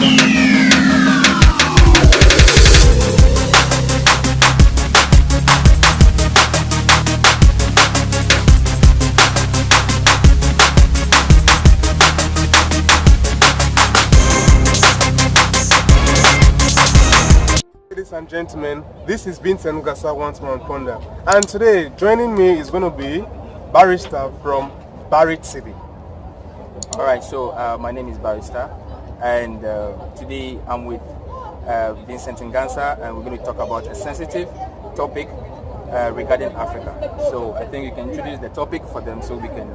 Ladies and gentlemen, this is Vincent Ugasa once more on Ponder, and today joining me is going to be Barrister from baritv. Alright, so my name is Barrister, and today I'm with Vincent Ngansa, and we're going to talk about a sensitive topic regarding Africa. So I think you can introduce the topic for them so we can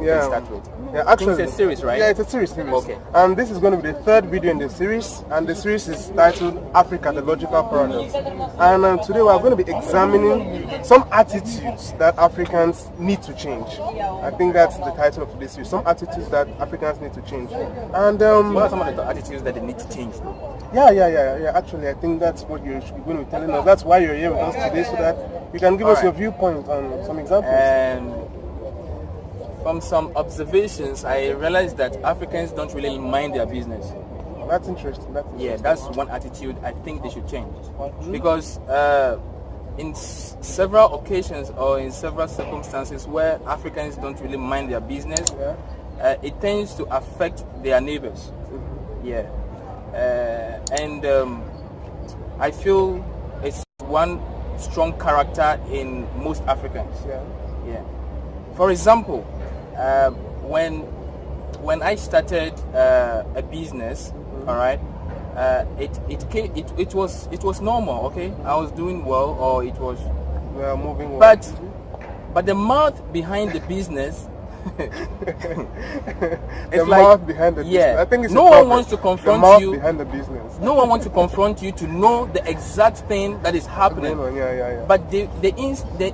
start with. Yeah, actually, it's a series, right? Yeah, it's a series. Okay. And this is going to be the third video in the series, and the series is titled Africa, the Logical Paradox. And today we are going to be examining some attitudes that Africans need to change. I think that's the title of this series, some attitudes that Africans need to change. And what are some of the attitudes that they need to change though? Yeah. Actually, I think that's what you're going to be telling us. That's why you're here with us today, so that you can give us your viewpoint on some examples. And from some observations, I realized that Africans don't really mind their business. That's interesting. Yeah, that's one attitude I think they should change. Because in several occasions or in several circumstances where Africans don't really mind their business, it tends to affect their neighbors. Yeah. And I feel it's one strong character in most Africans. Yeah. For example, when I started a business, all right, it was normal. Okay, I was doing well, or it was moving well. But the mouth behind the business. The mouth behind the business. I think it's no one wants to confront the mouth you behind the business. No one wants to confront you to know the exact thing that is happening. But they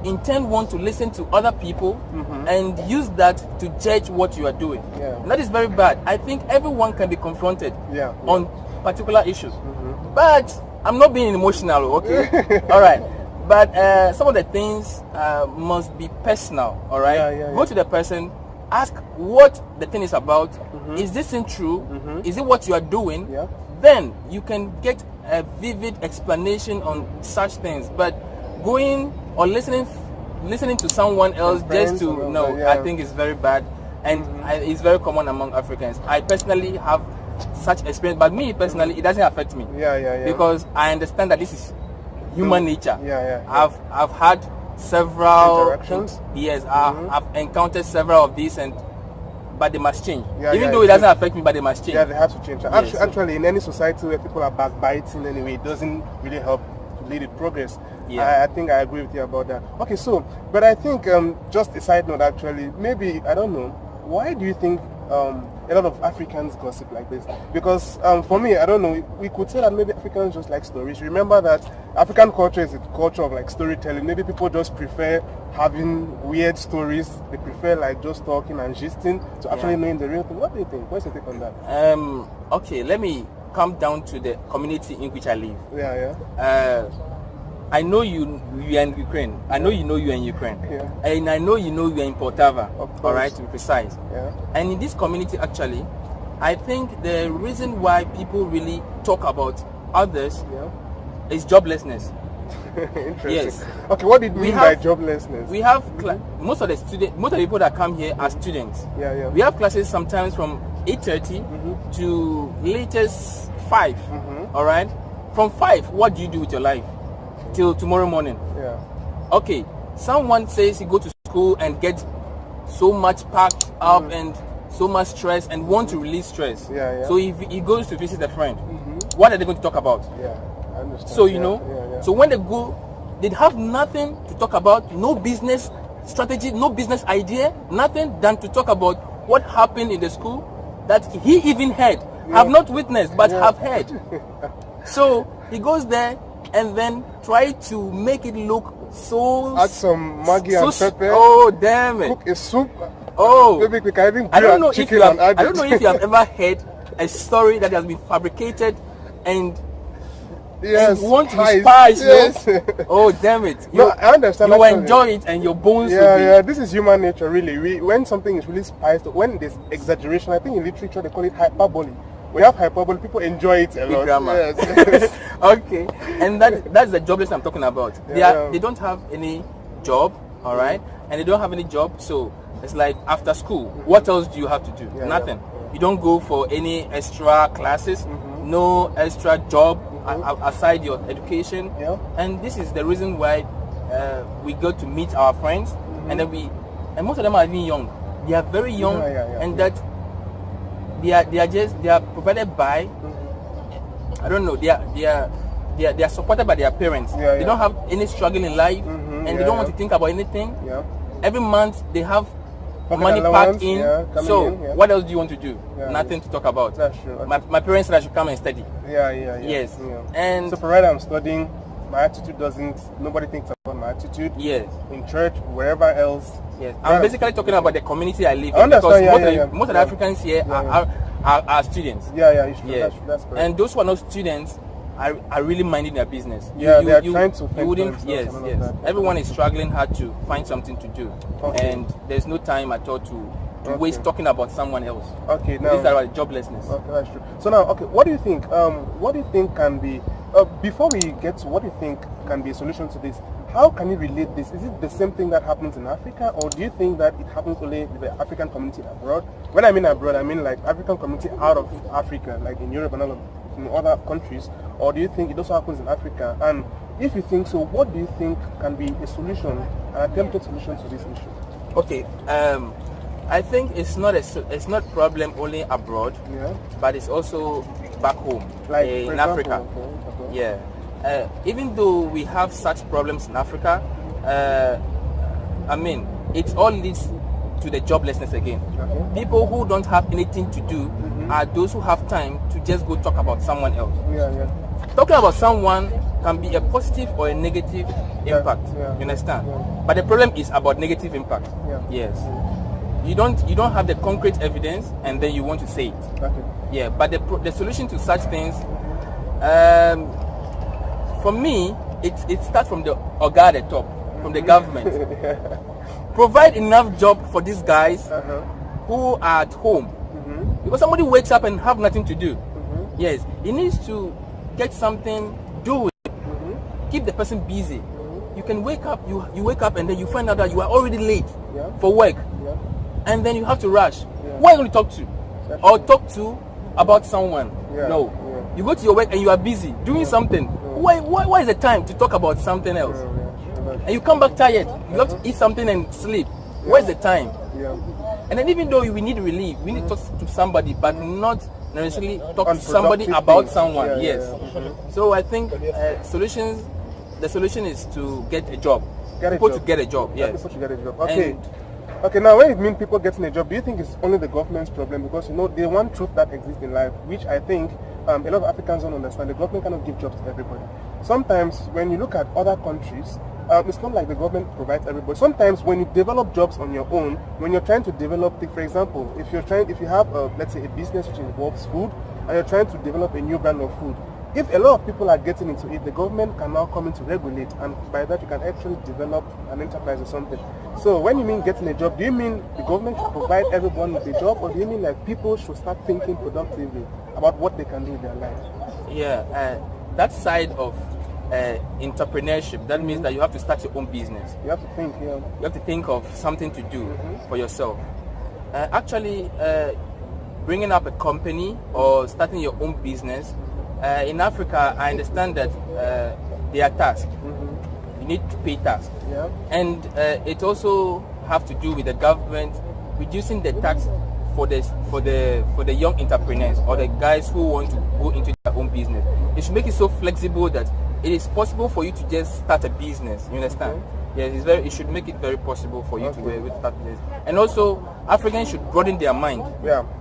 intend want to listen to other people and use that to judge what you are doing. And that is very bad. I think everyone can be confronted on particular issues. But I'm not being emotional, okay? All right. But some of the things must be personal, all right? Go to the person, ask what the thing is about. Is this thing true? Is it what you are doing? Then you can get a vivid explanation on such things. But going or listening to someone else just to know, I think is very bad, and it's very common among Africans. I personally have such experience, but me personally, it doesn't affect me. Because I understand that this is human nature. I've had several interactions. Yes, I've encountered several of these, but they must change. Even though it doesn't affect me, but they must change. Yeah, they have to change. Actually, in any society where people are backbiting anyway, it doesn't really help to lead it progress. I think I agree with you about that. Okay, so, but I think just a side note, actually, maybe, I don't know, why do you think a lot of Africans gossip like this? Because for me, I don't know, we could say that maybe Africans just like stories. Remember that African culture is a culture of like storytelling. Maybe people just prefer having weird stories. They prefer like just talking and gisting to actually knowing the real thing. What do you think? What's your take on that? Okay, let me come down to the community in which I live. I know you are in Ukraine. I know you are in Ukraine. And I know you are in Poltava, all right, to be precise. And in this community, actually, I think the reason why people really talk about others is joblessness. Interesting. Yes. Okay, what did you mean by joblessness? We have most of the people that come here are students. We have classes sometimes from 8:30 to latest 5. All right. From 5, what do you do with your life till tomorrow morning? Okay. Someone says he go to school and get so much packed up and so much stress and want to release stress. So if he goes to visit a friend, what are they going to talk about? I understand. So so when they go, they have nothing to talk about, no business strategy, no business idea, nothing than to talk about what happened in the school that he even heard, have not witnessed, but have heard. So he goes there and then try to make it look so... Add some Maggi and pepper. Oh, damn it. Cook a soup. Oh. Maybe we can even I don't know if you have ever heard a story that has been fabricated and want to be spiced. Oh, damn it. I understand. You enjoy it and your bones will be... This is human nature, really. When something is really spiced, when there's exaggeration, I think in literature they call it hyperbole. we have hyperbole. People enjoy it a lot. Grammar. Yes. Okay, and that's the jobless I'm talking about. They don't have any job, all right, and they don't have any job, so it's like after school. What else do you have to do? Nothing. You don't go for any extra classes, no extra job aside your education, and this is the reason why we go to meet our friends, and then and most of them are even young. They are very young, and that they are provided by, I don't know, they are supported by their parents. They don't have any struggle in life, and they don't want to think about anything. Every month they have money packed in. What else do you want to do? Nothing to talk about. That's true. My parents said I should come and study. Yes. And so provided I'm studying, my attitude doesn't. Nobody thinks about my attitude. Yes. In church, wherever else. Yes. I'm basically talking about the community I live in, because most of the Africans here are students. That's correct. And those who are not students are really minding their business. They are trying to find yes. Everyone is struggling hard to find something to do, and there's no time at all to waste talking about someone else. Okay, now this is about joblessness. Okay, that's true. So now, what do you think? What do you think can be? Before we get to what do you think can be a solution to this? How can you relate this? Is it the same thing that happens in Africa, or do you think that it happens only with the African community abroad? When I mean abroad, I mean like African community out of Africa, like in Europe and all of in other countries, or do you think it also happens in Africa? And if you think so, what do you think can be a solution, an attempted solution to this issue? Okay, I think it's not problem only abroad, but it's also back home, like in Africa. Even though we have such problems in Africa, I mean, it all leads to the joblessness again. People who don't have anything to do are those who have time to just go talk about someone else. Talking about someone can be a positive or a negative impact. You understand? But the problem is about negative impact. Yes. You don't have the concrete evidence, and then you want to say it. But the solution to such things, for me, it starts from the Oga at the top, from the government. Provide enough job for these guys who are at home, because somebody wakes up and have nothing to do. Yes, he needs to get something, do it, keep the person busy. You can wake up, you wake up and then you find out that you are already late for work, and then you have to rush. Who are you going to talk to? Or talk to about someone? No. You go to your work and you are busy doing something. Why is the time to talk about something else? And you come back tired. You have to eat something and sleep. Where's the time? And then even though we need relief, we need to talk to somebody, but not necessarily talk to somebody about someone. So I think the solution is to get a job. People to get a job. People to get a job. Okay, now when you mean people getting a job, do you think it's only the government's problem? Because the one truth that exists in life, which I think a lot of Africans don't understand, the government cannot give jobs to everybody. Sometimes when you look at other countries, it's not like the government provides everybody. Sometimes when you develop jobs on your own, when you're trying to develop, for example, if you have let's say a business which involves food, and you're trying to develop a new brand of food, if a lot of people are getting into it, the government can now come in to regulate, and by that you can actually develop an enterprise or something. So when you mean getting a job, do you mean the government should provide everyone with a job, or do you mean like people should start thinking productively about what they can do with their life? That side of entrepreneurship, that means that you have to start your own business. You have to think, You have to think of something to do for yourself. Actually, bringing up a company or starting your own business, in Africa, I understand that they are taxed. You need to pay tax, and it also have to do with the government reducing the tax for the young entrepreneurs or the guys who want to go into their own business. It should make it so flexible that it is possible for you to just start a business. You understand? Yes, it should make it very possible for you to be able to start this. And also, Africans should broaden their mind.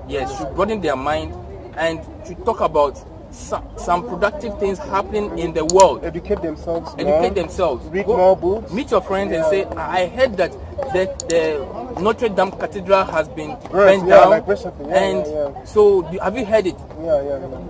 Yes, should broaden their mind and should talk about some productive things happening in the world. Educate themselves. Read more books. Meet your friends and say, I heard that the Notre Dame Cathedral has been burnt down. So have you heard it?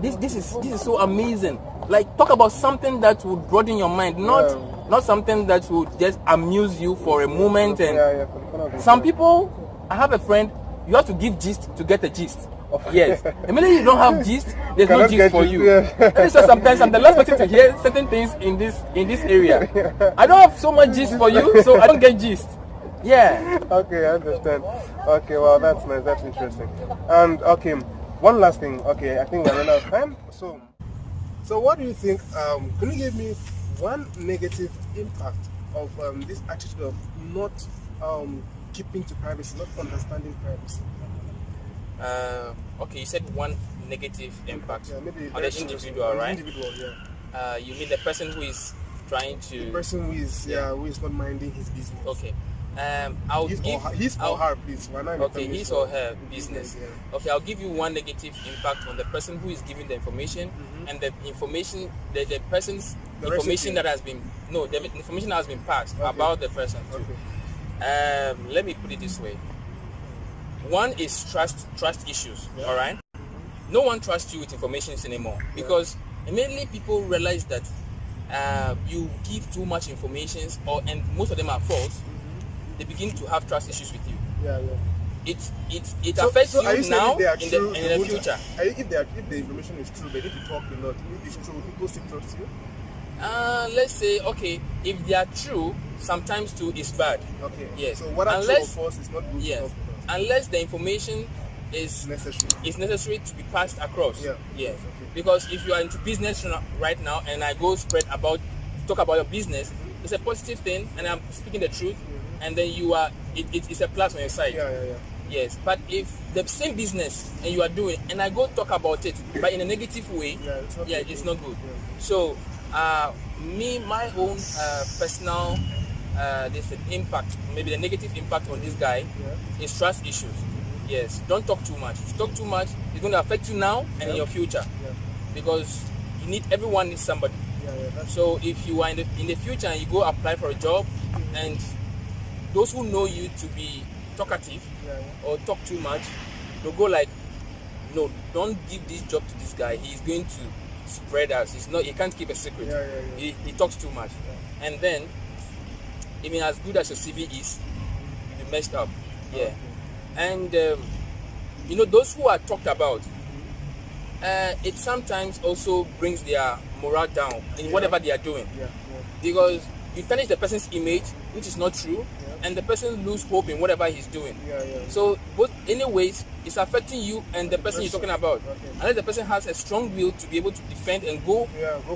This is so amazing. Like, talk about something that would broaden your mind, not something that would just amuse you for a moment. And some people, I have a friend, you have to give gist to get a gist. Yes. Immediately you don't have gist, there's no gist for you. That is why sometimes I'm the last person to hear certain things in this area. I don't have so much gist for you, so I don't get gist. Yeah. Okay, I understand. Okay, well, that's nice. That's interesting. And okay, one last thing. Okay, I think we're running out of time. So what do you think? Can you give me one negative impact of this attitude of not keeping to privacy, not understanding privacy? Okay, you said one negative impact on the individual, right? Individual, yeah. You mean the person who is trying to... The person who is, who is not minding his business. Okay. His or her, please. Okay, his or her business. Yeah. Okay, I'll give you one negative impact on the person who is giving the information, and the information, the person's information that has been... No, the information that has been passed about the person. Okay. Let me put it this way. One is trust issues, all right? No one trusts you with information anymore, because immediately people realize that you give too much information, and most of them are false. They begin to have trust issues with you. It affects you now in the future. If the information is true, they need to talk a lot. If it's true, people still trust you? Let's say, okay, if they are true, sometimes too is bad. Okay. Yes. So what are true or false is not good enough. Unless the information is necessary to be passed across. Okay. Because if you are into business right now and I go talk about your business, it's a positive thing and I'm speaking the truth, and then it's a plus on your side. Yes. But if the same business and you are doing and I go talk about it but in a negative way, it's not good. So my own personal impact, maybe the negative impact on this guy is trust issues. Yes, don't talk too much. If you talk too much, it's going to affect you now and in your future, because everyone needs somebody. So if you are in the future and you go apply for a job, and those who know you to be talkative or talk too much, they'll go like, no, don't give this job to this guy. He's going to spread us. He can't keep a secret. He talks too much, and then even as good as your CV is, you messed up. And those who are talked about, it sometimes also brings their morale down in whatever they are doing, because you tarnish the person's image, which is not true, and the person lose hope in whatever he's doing. So both anyways, it's affecting you and the person you're talking about. Unless the person has a strong will to be able to defend and go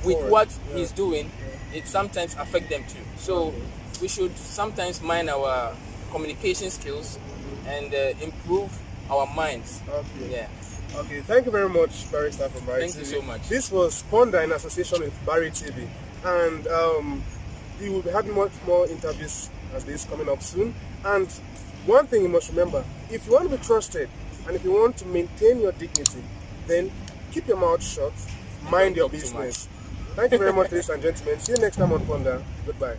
with what he's doing, it sometimes affects them too. So we should sometimes mind our communication skills and improve our minds. Okay, thank you very much, Barrister from baritv. Thank you so much. This was Ponder in association with baritv, and we will be having much more interviews as this coming up soon. And one thing you must remember, if you want to be trusted and if you want to maintain your dignity, then keep your mouth shut, mind your business. Thank you very much, ladies and gentlemen. See you next time on Ponder. Goodbye.